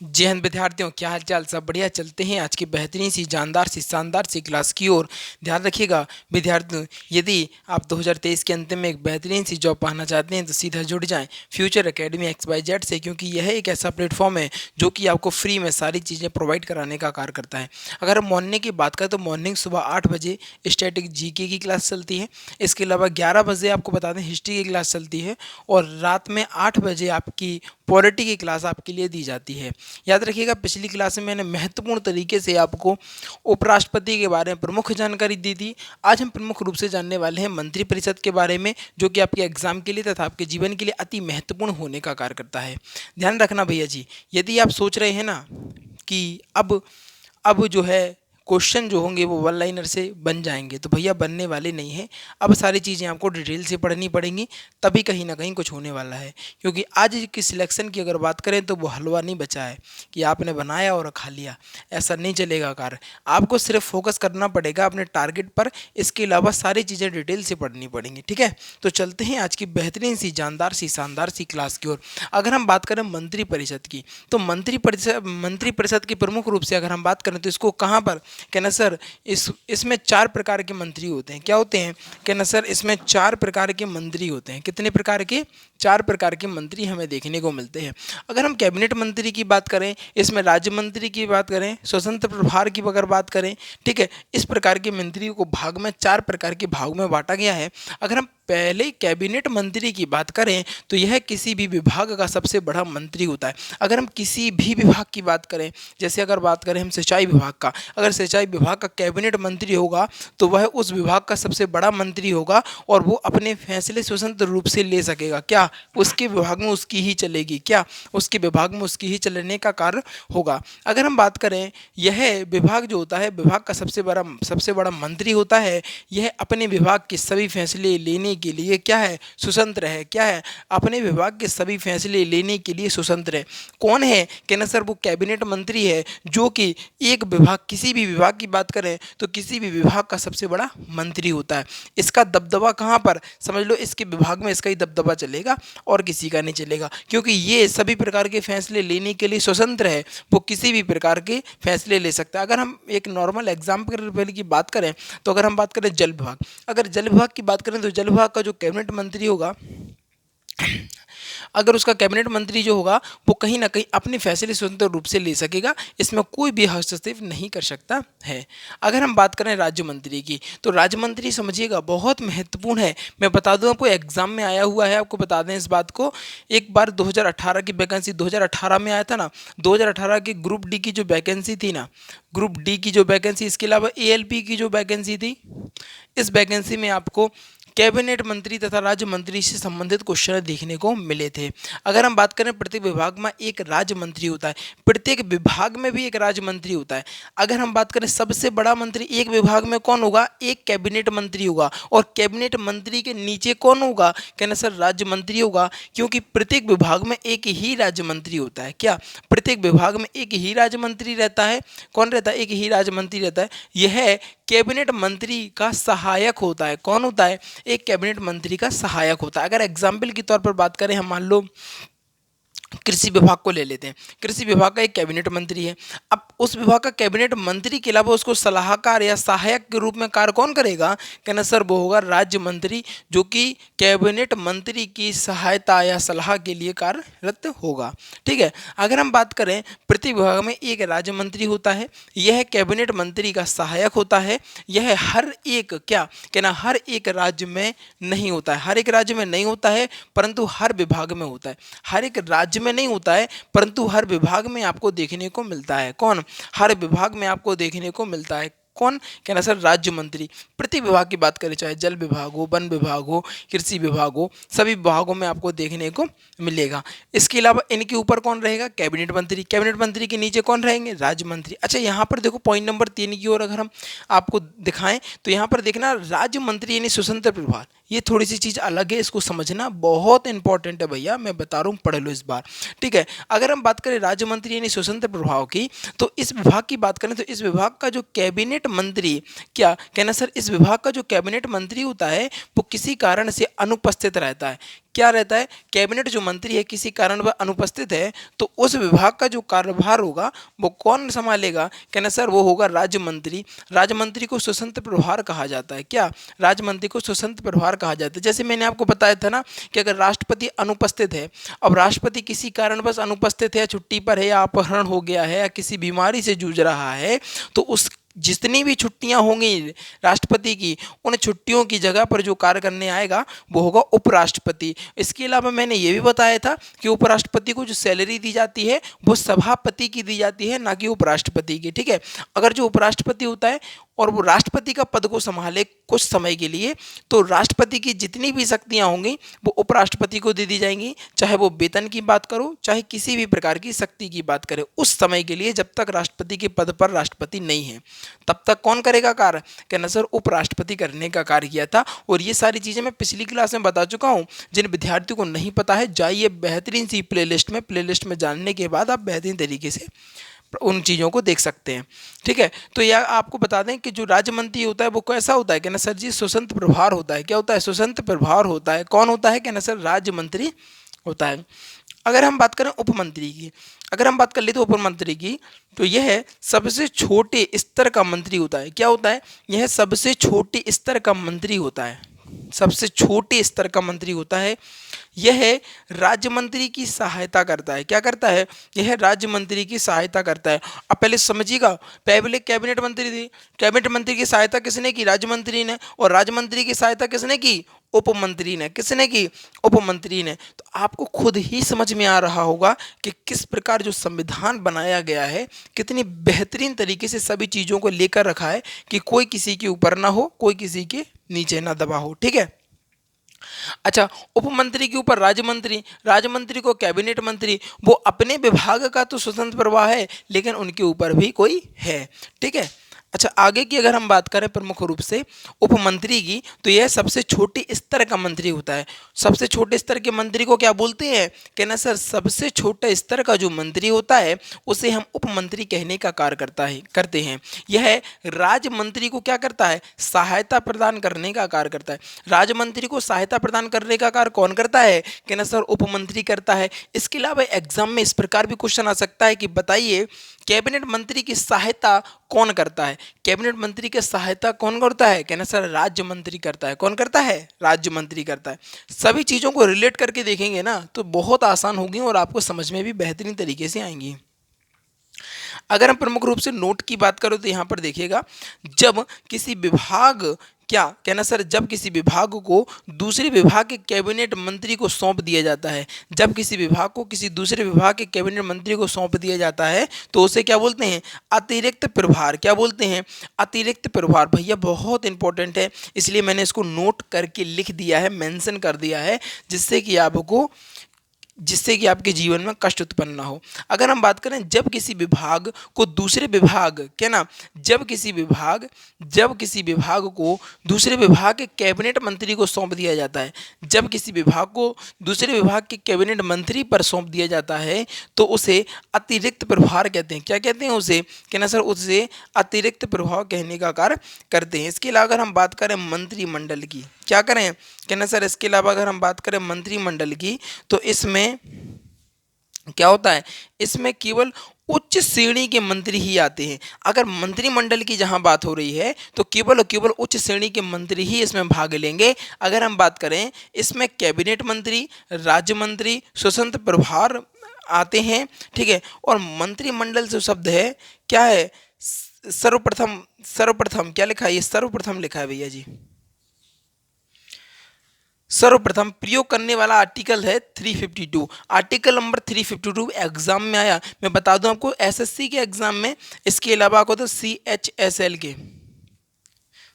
जय हिंद विद्यार्थियों, क्या हाल चाल? सब बढ़िया? चलते हैं आज की बेहतरीन सी जानदार सी शानदार सी क्लास की ओर। ध्यान रखिएगा विद्यार्थियों, यदि आप 2023 के अंत में एक बेहतरीन सी जॉब पाना चाहते हैं तो सीधा जुड़ जाएं फ्यूचर एकेडमी XYZ से, क्योंकि यह एक ऐसा प्लेटफॉर्म है जो कि आपको फ्री में सारी चीज़ें प्रोवाइड कराने का कार्य करता है। अगर हम मॉर्निंग की बात करें तो मॉर्निंग सुबह 8 बजे स्टैटिक जीके की क्लास चलती है। इसके अलावा 11 बजे आपको बता दें हिस्ट्री की क्लास चलती है, और रात में 8 बजे आपकी पॉलिटी की क्लास आपके लिए दी जाती है। याद रखिएगा, पिछली क्लास में मैंने महत्वपूर्ण तरीके से आपको उपराष्ट्रपति के बारे में प्रमुख जानकारी दी थी। आज हम प्रमुख रूप से जानने वाले हैं मंत्रिपरिषद के बारे में, जो कि आपके एग्जाम के लिए तथा आपके जीवन के लिए अति महत्वपूर्ण होने का कार्य करता है। ध्यान रखना भैया जी, यदि आप सोच रहे हैं ना कि अब जो है क्वेश्चन जो होंगे वो वन लाइनर से बन जाएंगे, तो भैया बनने वाले नहीं हैं। अब सारी चीज़ें आपको डिटेल से पढ़नी पड़ेंगी, तभी कहीं ना कहीं कुछ होने वाला है। क्योंकि आज की सिलेक्शन की अगर बात करें तो वो हलवा नहीं बचा है कि आपने बनाया और खा लिया। ऐसा नहीं चलेगा कार्य। आपको सिर्फ फोकस करना पड़ेगा अपने टारगेट पर। इसके अलावा सारी चीज़ें डिटेल से पढ़नी पड़ेंगी, ठीक है? तो चलते हैं आज की बेहतरीन सी जानदार सी शानदार सी क्लास की ओर। अगर हम बात करें मंत्रिपरिषद की, तो मंत्रिपरिषद की प्रमुख रूप से अगर हम बात करें तो इसको कहाँ पर कहना सर, इसमें 4 प्रकार के मंत्री होते हैं। क्या होते हैं कहना सर? इसमें 4 प्रकार के मंत्री होते हैं। कितने प्रकार के? 4 प्रकार के मंत्री हमें देखने को मिलते हैं। अगर हम कैबिनेट मंत्री की बात करें, इसमें राज्य मंत्री की बात करें, स्वतंत्र प्रभार की अगर बात करें, ठीक है, इस प्रकार के मंत्रियों को भाग में 4 प्रकार के भाग में बांटा गया है। अगर हम पहले कैबिनेट मंत्री की बात करें तो यह किसी भी विभाग का सबसे बड़ा मंत्री होता है। अगर हम किसी भी विभाग की बात करें, जैसे अगर बात करें हम सिंचाई विभाग का, अगर सिंचाई विभाग का कैबिनेट मंत्री होगा तो वह उस विभाग का सबसे बड़ा मंत्री होगा, और वो अपने फैसले स्वतंत्र रूप से ले सकेगा। क्या? उसके विभाग में उसकी ही चलेगी। क्या? उसके विभाग में उसकी ही चलने का कार्य होगा। अगर हम बात करें, यह विभाग जो होता है, विभाग का सबसे बड़ा मंत्री होता है। यह अपने विभाग के सभी फैसले लेने के लिए क्या है? स्वतंत्र है। क्या है? अपने विभाग के सभी फैसले लेने के लिए स्वतंत्र है। कौन है कहना सर? वो कैबिनेट मंत्री है, जो कि एक विभाग, किसी भी विभाग की बात करें तो किसी भी विभाग का सबसे बड़ा मंत्री होता है। इसका दबदबा कहाँ पर? समझ लो, इसके विभाग में इसका ही दबदबा चलेगा और किसी का नहीं चलेगा, क्योंकि ये सभी प्रकार के फैसले लेने के लिए स्वतंत्र है। वो किसी भी प्रकार के फैसले ले सकता है। अगर हम एक नॉर्मल एग्जाम्पल की बात करें तो अगर हम बात करें जल विभाग, अगर जल विभाग की बात करें तो जल विभाग का जो कैबिनेट मंत्री होगा, अगर उसका कैबिनेट मंत्री जो होगा वो कहीं ना कहीं अपने फैसले स्वतंत्र रूप से ले सकेगा। इसमें कोई भी हस्तक्षेप नहीं कर सकता है। अगर हम बात करें राज्य मंत्री की, तो राज्य मंत्री समझिएगा बहुत महत्वपूर्ण है। मैं बता दूं आपको, एग्जाम में आया हुआ है, आपको बता दें इस बात को। एक बार 2018 की वैकेंसी 2018 में आया था ना, 2018 की ग्रुप डी की जो वैकेंसी थी ना, ग्रुप डी की जो वैकेंसी, इसके अलावा ALP की जो वैकेंसी थी, इस वैकेंसी में आपको कैबिनेट मंत्री तथा राज्य मंत्री से संबंधित क्वेश्चन देखने को मिले थे। अगर हम बात करें, प्रत्येक विभाग में एक राज्य मंत्री होता है, प्रत्येक विभाग में भी एक राज्य मंत्री होता है। अगर हम बात करें सबसे बड़ा मंत्री एक विभाग में कौन होगा? एक कैबिनेट मंत्री होगा। और कैबिनेट मंत्री के नीचे कौन होगा? कहना सर, राज्य मंत्री होगा, क्योंकि प्रत्येक विभाग में एक ही राज्य मंत्री होता है। क्या? प्रत्येक विभाग में एक ही राज्य मंत्री रहता है। कौन रहता है? एक ही राज्य मंत्री रहता है। यह कैबिनेट मंत्री का सहायक होता है। कौन होता है? एक कैबिनेट मंत्री का सहायक होता है। अगर एग्जाम्पल के तौर पर बात करें, हम मान लो कृषि विभाग को ले लेते हैं। कृषि विभाग का एक कैबिनेट मंत्री है। अब उस विभाग का कैबिनेट मंत्री के अलावा उसको सलाहकार या सहायक के रूप में कार्य कौन करेगा? कहना सर, वो होगा राज्य मंत्री, जो कि कैबिनेट मंत्री की सहायता या सलाह के लिए कार्यरत होगा। ठीक है। अगर हम बात करें, प्रति विभाग में एक राज्य मंत्री होता है, यह कैबिनेट मंत्री का सहायक होता है। यह हर एक, क्या कहना, हर एक राज्य में नहीं होता है। हर एक राज्य में नहीं होता है, परंतु हर विभाग में होता है। हर एक राज्य में नहीं होता है, परंतु हर विभाग में आपको देखने को मिलता है। कौन? हर विभाग में आपको देखने को मिलता है। कौन? कहना सर, राज्य मंत्री। प्रति विभाग की बात करें, चाहे जल विभाग हो, वन विभाग हो, कृषि विभाग हो, सभी विभागों में आपको देखने को मिलेगा। इसके अलावा इनके ऊपर कौन रहेगा? कैबिनेट मंत्री। कैबिनेट मंत्री के नीचे कौन रहेंगे? राज्य मंत्री। अच्छा, यहाँ पर देखो, पॉइंट नंबर 3 की ओर अगर हम आपको दिखाएं तो यहाँ पर देखना, राज्य मंत्री यानी स्वतंत्र प्रभार। ये थोड़ी सी चीज़ अलग है, इसको समझना बहुत इंपॉर्टेंट है भैया, मैं बता रहा हूँ, पढ़ लो इस बार। ठीक है। अगर हम बात करें राज्य मंत्री यानी स्वतंत्र प्रभाव की, तो इस विभाग की बात करें तो इस विभाग का जो कैबिनेट मंत्री, क्या कहना सर, इस विभाग का जो कैबिनेट मंत्री होता है वो किसी कारण से अनुपस्थित रहता है। क्या रहता है, कैबिनेट जो मंत्री है किसी कारण वह अनुपस्थित है तो उस विभाग का जो कार्यभार होगा वो कौन संभालेगा, कहना सर वो होगा राज्य मंत्री। राज्य मंत्री को स्वतंत्र प्रभार कहा जाता है। क्या, राज्य मंत्री को स्वतंत्र प्रभार कहा जाता है। जैसे मैंने आपको बताया था ना कि अगर राष्ट्रपति अनुपस्थित है, अब राष्ट्रपति किसी कारणवश अनुपस्थित है, छुट्टी पर है या अपहरण हो गया है या किसी बीमारी से जूझ रहा है, तो उस जितनी भी छुट्टियां होंगी राष्ट्रपति की, उन छुट्टियों की जगह पर जो कार्य करने आएगा वो होगा उपराष्ट्रपति। इसके अलावा मैंने ये भी बताया था कि उपराष्ट्रपति को जो सैलरी दी जाती है वो सभापति की दी जाती है, ना कि उपराष्ट्रपति की। ठीक है, अगर जो उपराष्ट्रपति होता है और वो राष्ट्रपति का पद को संभाले कुछ समय के लिए, तो राष्ट्रपति की जितनी भी शक्तियां होंगी वो उपराष्ट्रपति को दे दी जाएंगी, चाहे वो वेतन की बात करो चाहे किसी भी प्रकार की शक्ति की बात करें, उस समय के लिए जब तक राष्ट्रपति के पद पर राष्ट्रपति नहीं है तब तक कौन करेगा कार्य, कहना सर उपराष्ट्रपति करने का कार्य किया था। और ये सारी चीज़ें मैं पिछली क्लास में बता चुका हूँ। जिन विद्यार्थियों को नहीं पता है जाइए बेहतरीन सी प्लेलिस्ट में जानने के बाद आप बेहतरीन तरीके से उन चीज़ों को देख सकते हैं। ठीक है, तो यह आपको बता दें कि जो राज्य मंत्री होता है वो कैसा होता है, कहना सर जी स्वतंत्र प्रभार होता है। क्या होता है, स्वतंत्र प्रभार होता है। कौन होता है, कहना सर राज्य मंत्री होता है। अगर हम बात करें उपमंत्री की, अगर हम बात कर ले तो उपमंत्री की, तो यह सबसे छोटे स्तर का मंत्री होता है। क्या होता है, यह सबसे छोटे स्तर का मंत्री होता है, सबसे छोटे स्तर का मंत्री होता है। यह राज्य मंत्री की सहायता करता है। क्या करता है, यह राज्य मंत्री की सहायता करता है। अब पहले समझिएगा, पहले कैबिनेट मंत्री थी, कैबिनेट मंत्री की सहायता किसने की, राज्य मंत्री ने, और राज्य मंत्री की सहायता किसने की, उपमंत्री ने। किसने की, उपमंत्री ने। तो आपको खुद ही समझ में आ रहा होगा कि किस प्रकार जो संविधान बनाया गया है कितनी बेहतरीन तरीके से सभी चीज़ों को लेकर रखा है कि कोई किसी के ऊपर ना हो, कोई किसी के नीचे ना दबा हो। ठीक है, अच्छा, उपमंत्री के ऊपर राज्य मंत्री, राज्य मंत्री को कैबिनेट मंत्री, वो अपने विभाग का तो स्वतंत्र प्रभार है लेकिन उनके ऊपर भी कोई है। ठीक है, अच्छा आगे की अगर हम बात करें प्रमुख रूप से उपमंत्री की, तो यह सबसे छोटे स्तर का मंत्री होता है। सबसे छोटे स्तर के मंत्री को क्या बोलते हैं, कहना सर सबसे छोटा स्तर का जो मंत्री होता है उसे हम उपमंत्री कहने का कार्य करते हैं। यह राज्य मंत्री को क्या करता है, सहायता प्रदान करने का कार्य करता है। राज्य मंत्री को सहायता प्रदान करने का कार्य कौन करता है, कहना सर उपमंत्री करता है। इसके अलावा एग्जाम में इस प्रकार भी क्वेश्चन आ सकता है कि बताइए कैबिनेट मंत्री की सहायता कौन करता है, कैबिनेट मंत्री की सहायता कौन करता है, कहना सर राज्य मंत्री करता है। कौन करता है, राज्य मंत्री करता है। सभी चीज़ों को रिलेट करके देखेंगे ना तो बहुत आसान होगी और आपको समझ में भी बेहतरीन तरीके से आएंगी। अगर हम प्रमुख रूप से नोट की बात करें तो यहाँ पर देखिएगा, जब किसी विभाग, क्या कहना सर, जब किसी विभाग को दूसरे विभाग के कैबिनेट मंत्री को सौंप दिया जाता है, जब किसी विभाग को किसी दूसरे विभाग के कैबिनेट मंत्री को सौंप दिया जाता है तो उसे क्या बोलते हैं, अतिरिक्त प्रभार। क्या बोलते हैं, अतिरिक्त प्रभार। भैया बहुत इंपॉर्टेंट है, इसलिए मैंने इसको नोट करके लिख दिया है, मेंशन कर दिया है, जिससे कि आपके जीवन में कष्ट उत्पन्न ना हो। अगर हम बात करें जब किसी विभाग को दूसरे विभाग, क्या ना, जब किसी विभाग को दूसरे विभाग के कैबिनेट मंत्री को सौंप दिया जाता है, जब किसी विभाग को दूसरे विभाग के कैबिनेट मंत्री पर सौंप दिया जाता है तो उसे अतिरिक्त प्रभार कहते हैं। क्या कहते हैं उसे, कहना सर उसे अतिरिक्त प्रभाव कहने का कार्य करते हैं। इसके अलावा अगर हम बात करें मंत्रिमंडल की, क्या करें, कहना सर इसके अलावा अगर हम बात करें मंत्रिमंडल की तो इसमें क्या होता है, इसमें केवल उच्च श्रेणी के मंत्री ही आते हैं। अगर मंत्रिमंडल की जहां बात हो रही है तो केवल और केवल उच्च श्रेणी के मंत्री ही इसमें भाग लेंगे। अगर हम बात करें इसमें कैबिनेट मंत्री, राज्य मंत्री, स्वतंत्र प्रभार आते हैं। ठीक है, और मंत्रिमंडल जो शब्द है क्या है, सर्वप्रथम क्या लिखा है, ये सर्वप्रथम लिखा है भैया जी। सर्वप्रथम प्रयोग करने वाला आर्टिकल है 352, आर्टिकल नंबर 352 एग्जाम में आया। मैं बता दूं आपको एसएससी के एग्जाम में, इसके अलावा आपको तो सीएचएसएल के,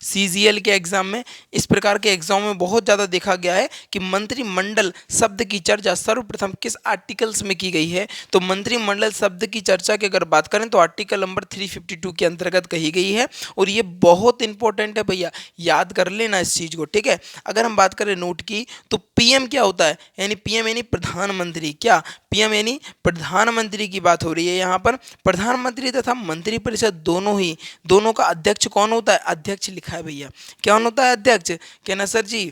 सीजीएल के एग्जाम में, इस प्रकार के एग्जाम में बहुत ज़्यादा देखा गया है कि मंत्रिमंडल शब्द की चर्चा सर्वप्रथम किस आर्टिकल्स में की गई है। तो मंत्रिमंडल शब्द की चर्चा की अगर बात करें तो आर्टिकल नंबर 352 के अंतर्गत कही गई है और ये बहुत इंपॉर्टेंट है भैया, याद कर लेना इस चीज़ को। ठीक है, अगर हम बात करें नोट की तो पीएम क्या होता है, यानी पीएम यानी प्रधानमंत्री। क्या, पीएम यानी प्रधानमंत्री की बात हो रही है यहाँ पर। प्रधानमंत्री तथा मंत्रिपरिषद दोनों का अध्यक्ष कौन होता है, अध्यक्ष लिखा है भैया। क्या होता है अध्यक्ष, कहना सर जी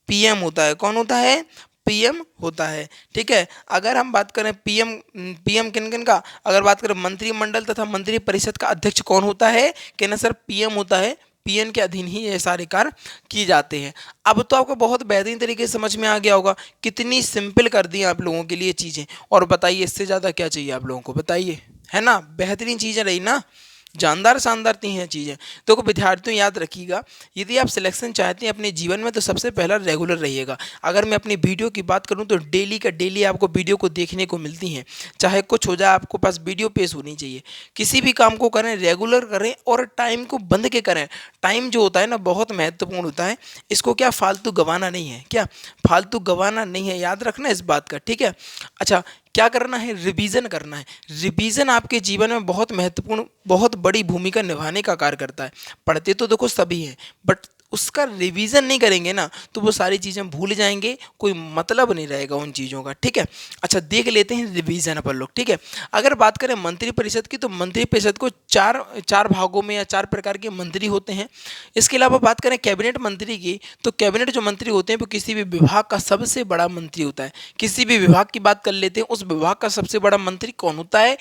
पीएम होता है। कौन होता है, पीएम होता है। ठीक है, अगर हम बात करें पीएम पीएम किन किन का, अगर बात करें मंत्रिमंडल तथा मंत्री परिषद का अध्यक्ष कौन होता है, कहना सर पीएम होता है। पीएम के अधीन ही ये सारे कार्य किए जाते हैं। अब तो आपको बहुत बेहतरीन तरीके से समझ में आ गया होगा, कितनी सिंपल कर दी आप लोगों के लिए चीज़ें। और बताइए इससे ज़्यादा क्या चाहिए आप लोगों को, बताइए, है ना, बेहतरीन चीज़ें रही ना, जानदार शानदार थी हैं चीज़ें। तो विद्यार्थियों याद रखिएगा, यदि आप सिलेक्शन चाहते हैं अपने जीवन में तो सबसे पहला रेगुलर रहिएगा। अगर मैं अपनी वीडियो की बात करूं तो डेली का डेली आपको वीडियो को देखने को मिलती हैं, चाहे कुछ हो जाए आपको पास वीडियो पेश होनी चाहिए। किसी भी काम को करें रेगुलर करें और टाइम को बंद के करें। टाइम जो होता है ना बहुत महत्वपूर्ण होता है, इसको क्या फालतू गंवाना नहीं है, क्या फालतू गंवाना नहीं है, याद रखना इस बात का। ठीक है, अच्छा क्या करना है, रिवीजन करना है। रिवीजन आपके जीवन में बहुत महत्वपूर्ण, बहुत बड़ी भूमिका निभाने का कार्य करता है। पढ़ते तो देखो सभी हैं, बट उसका रिवीजन नहीं करेंगे ना तो वो सारी चीज़ें भूल जाएंगे, कोई मतलब नहीं रहेगा उन चीज़ों का। ठीक है, अच्छा देख लेते हैं रिवीजन अपन लोग। ठीक है, अगर बात करें मंत्री परिषद की तो मंत्री परिषद को चार चार भागों में या चार प्रकार के मंत्री होते हैं। इसके अलावा बात करें कैबिनेट मंत्री की तो कैबिनेट जो मंत्री होते हैं वो किसी भी विभाग का सबसे बड़ा मंत्री होता है। किसी भी विभाग की बात कर लेते हैं, उस विभाग का सबसे बड़ा मंत्री कौन होता है,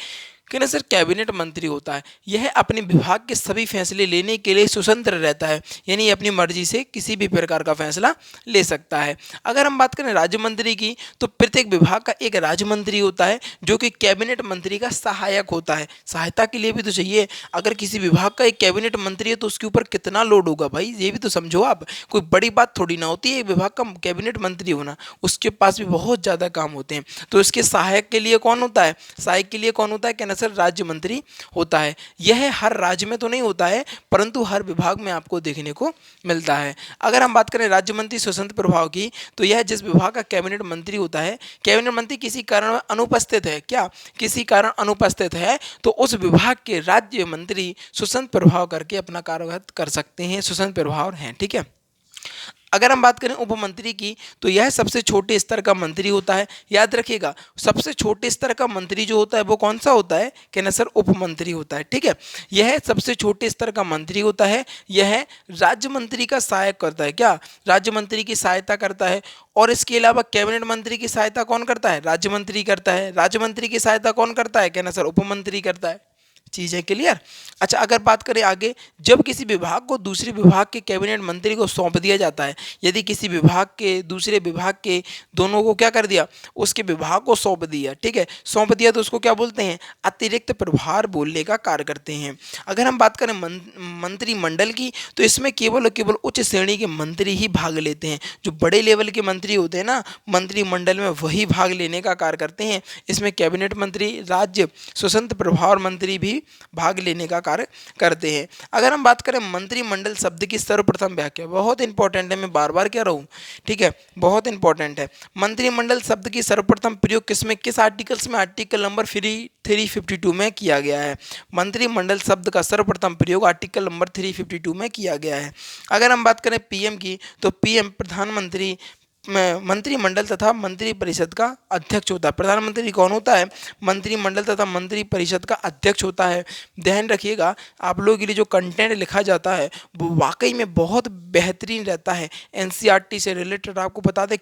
कि ना सर कैबिनेट मंत्री होता है। यह अपने विभाग के सभी फैसले लेने के लिए स्वतंत्र रहता है, यानी अपनी मर्जी से किसी भी प्रकार का फैसला ले सकता है। अगर हम बात करें राज्य मंत्री की तो प्रत्येक विभाग का एक राज्य मंत्री होता है जो कि कैबिनेट मंत्री का सहायक होता है। सहायता के लिए भी तो चाहिए, अगर किसी विभाग का एक कैबिनेट मंत्री है तो उसके ऊपर कितना लोड होगा भाई, ये भी तो समझो आप। कोई बड़ी बात थोड़ी ना होती है एक विभाग का कैबिनेट मंत्री होना, उसके पास भी बहुत ज़्यादा काम होते हैं। तो इसके सहायक के लिए कौन होता है, सहायक के लिए कौन होता है, कहना सर राज्य मंत्री होता है। यह हर राज्य में तो नहीं होता है परंतु हर विभाग में आपको देखने को मिलता है। अगर हम बात करें राज्य मंत्री स्वतंत्र प्रभाव की तो यह जिस विभाग का कैबिनेट मंत्री होता है, कैबिनेट मंत्री किसी कारण अनुपस्थित है, क्या किसी कारण अनुपस्थित है तो उस विभाग के राज्य मंत्री स्वतंत्र प्रभाव करके अपना कार्यभार कर सकते हैं, स्वतंत्र प्रभाव हैं। ठीक है, अगर हम बात करें उप मंत्री की तो यह सबसे छोटे स्तर का मंत्री होता है। याद रखिएगा, सबसे छोटे स्तर का मंत्री जो होता है वो कौन सा होता है, कहना सर उप मंत्री होता है। ठीक है, यह सबसे छोटे स्तर का मंत्री होता है। यह राज्य मंत्री का सहायक करता है, क्या राज्य मंत्री की सहायता करता है। और इसके अलावा कैबिनेट मंत्री की सहायता कौन करता है, राज्य मंत्री करता है। राज्य मंत्री की सहायता कौन करता है, कहना सर उप मंत्री करता है। चीज़ है क्लियर। अच्छा अगर बात करें आगे, जब किसी विभाग को दूसरे विभाग के कैबिनेट मंत्री को सौंप दिया जाता है, यदि किसी विभाग के दूसरे विभाग के दोनों को क्या कर दिया, उसके विभाग को सौंप दिया, ठीक है, सौंप दिया तो उसको क्या बोलते हैं, अतिरिक्त प्रभार बोलने का कार्य करते हैं। अगर हम बात करें मंत्रिमंडल की तो इसमें केवल और केवल उच्च श्रेणी के मंत्री ही भाग लेते हैं। जो बड़े लेवल के मंत्री होते हैं ना मंत्रिमंडल में, वही भाग लेने का कार्य करते हैं। इसमें कैबिनेट मंत्री, राज्य स्वतंत्र प्रभार मंत्री भी भाग लेने का कार्य करते हैं। अगर हम बात करें मंत्रिमंडल शब्द की सर्वप्रथम व्याख्या, बहुत इंपॉर्टेंट है, मैं बार बार कह रहा हूँ, ठीक है, बहुत इंपॉर्टेंट है। मंत्रिमंडल शब्द की सर्वप्रथम प्रयोग किसमें, किस आर्टिकल्स में, आर्टिकल नंबर 352 में किया गया है। मंत्रिमंडल शब्द का सर्वप्रथम प्रयोग आर्टिकल नंबर 352 में किया गया है। अगर हम बात करें पीएम की तो पीएम प्रधानमंत्री मंत्रिमंडल तथा मंत्री परिषद का अध्यक्ष होता है। प्रधानमंत्री कौन होता है, मंत्रिमंडल तथा मंत्री परिषद का अध्यक्ष होता है। ध्यान रखिएगा, आप लोगों के लिए जो कंटेंट लिखा जाता है वो वाकई में बहुत बेहतरीन रहता है। एनसीईआरटी से रिलेटेड आपको बता दें,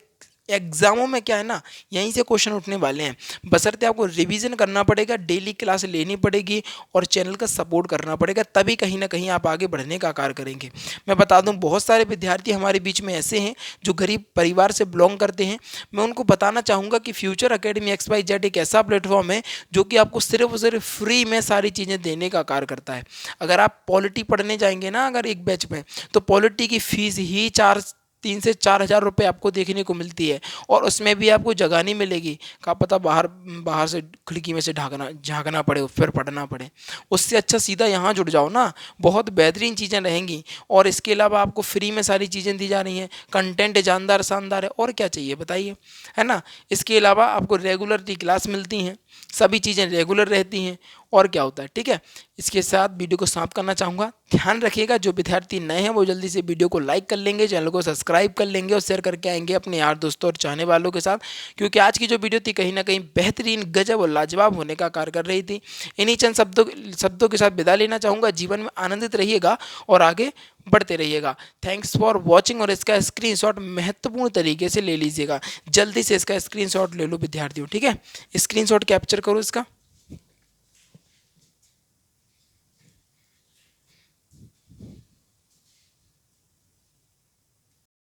एग्जामों में क्या है ना, यहीं से क्वेश्चन उठने वाले हैं। बशर्ते आपको रिवीजन करना पड़ेगा, डेली क्लास लेनी पड़ेगी और चैनल का सपोर्ट करना पड़ेगा, तभी कहीं ना कहीं आप आगे बढ़ने का कार्य करेंगे। मैं बता दूं, बहुत सारे विद्यार्थी हमारे बीच में ऐसे हैं जो गरीब परिवार से बिलोंग करते हैं। मैं उनको बताना चाहूँगा कि फ्यूचर एकेडमी XYZ एक ऐसा प्लेटफॉर्म है जो कि आपको सिर्फ और सिर्फ फ्री में सारी चीज़ें देने का कार्य करता है। अगर आप पॉलिटी पढ़ने जाएंगे ना अगर एक बैच में, तो पॉलिटी की फीस ही 3 से 4 हज़ार रुपये आपको देखने को मिलती है, और उसमें भी आपको जगह नहीं मिलेगी, क्या पता बाहर से खिड़की में से झाँकना पड़े फिर पढ़ना पड़े। उससे अच्छा सीधा यहाँ जुड़ जाओ ना, बहुत बेहतरीन चीज़ें रहेंगी। और इसके अलावा आपको फ्री में सारी चीज़ें दी जा रही हैं, कंटेंट जानदार शानदार है, और क्या चाहिए बताइए, है ना। इसके अलावा आपको रेगुलर क्लास मिलती हैं, सभी चीज़ें रेगुलर रहती हैं। और क्या होता है। ठीक है, इसके साथ वीडियो को समाप्त करना चाहूँगा। ध्यान रखिएगा, जो विद्यार्थी नए हैं वो जल्दी से वीडियो को लाइक कर लेंगे, चैनल को सब्सक्राइब कर लेंगे और शेयर करके आएंगे अपने यार दोस्तों और चाहने वालों के साथ, क्योंकि आज की जो वीडियो थी कहीं ना कहीं बेहतरीन, गजब और लाजवाब होने का कार्य कर रही थी। इन्हीं चंद शब्दों के साथ विदा लेना चाहूँगा। जीवन में आनंदित रहिएगा और आगे बढ़ते रहिएगा। Thanks for watching. और इसका स्क्रीनशॉट महत्वपूर्ण तरीके से ले लीजिएगा, जल्दी से इसका स्क्रीनशॉट ले लो विद्यार्थियों। ठीक है, स्क्रीनशॉट कैप्चर करो इसका।